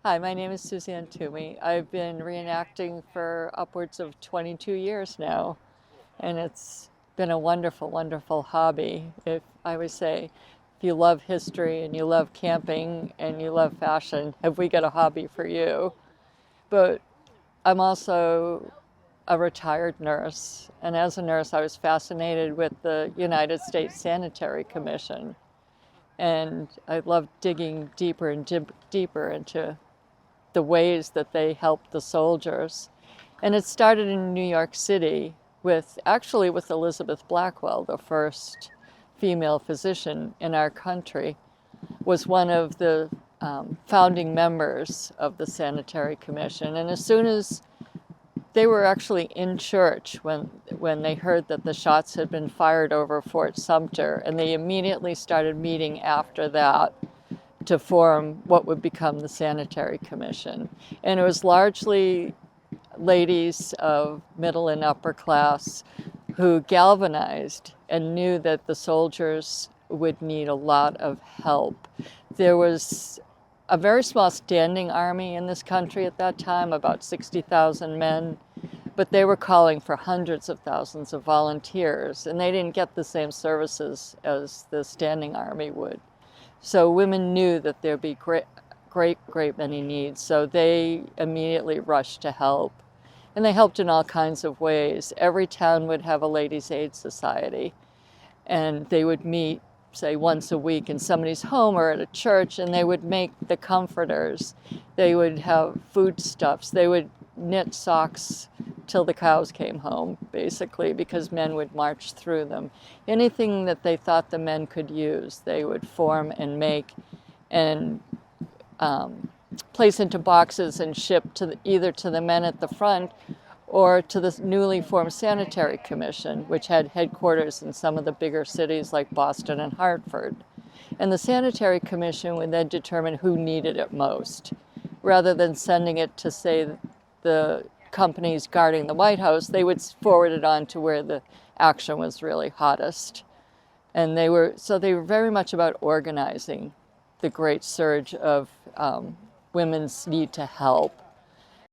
Hi, my name is Suzanne Toomey. I've been reenacting for upwards of 22 years now, and it's been a wonderful, wonderful hobby. If I would say, if you love history and you love camping and you love fashion, have we got a hobby for you? But I'm also a retired nurse, and as a nurse, I was fascinated with the United States Sanitary Commission, and I love digging deeper and deeper into the ways that they helped the soldiers. And it started in New York City with Elizabeth Blackwell, the first female physician in our country, was one of the founding members of the Sanitary Commission. And as soon as they were actually in church when they heard that the shots had been fired over Fort Sumter, and they immediately started meeting after that to form what would become the Sanitary Commission. And it was largely ladies of middle and upper class who galvanized and knew that the soldiers would need a lot of help. There was a very small standing army in this country at that time, about 60,000 men, but they were calling for hundreds of thousands of volunteers, and they didn't get the same services as the standing army would. So women knew that there'd be great many needs, so they immediately rushed to help. And they helped in all kinds of ways. Every town would have a ladies' aid society, and they would meet, say, once a week in somebody's home or at a church, and they would make the comforters. They would have foodstuffs. They would knit socks till the cows came home, basically, because men would march through them. Anything that they thought the men could use, they would form and make and place into boxes and ship either to the men at the front or to the newly formed Sanitary Commission, which had headquarters in some of the bigger cities like Boston and Hartford. And the Sanitary Commission would then determine who needed it most. Rather than sending it to, say, the companies guarding the White House, they would forward it on to where the action was really hottest. And they were very much about organizing the great surge of women's need to help.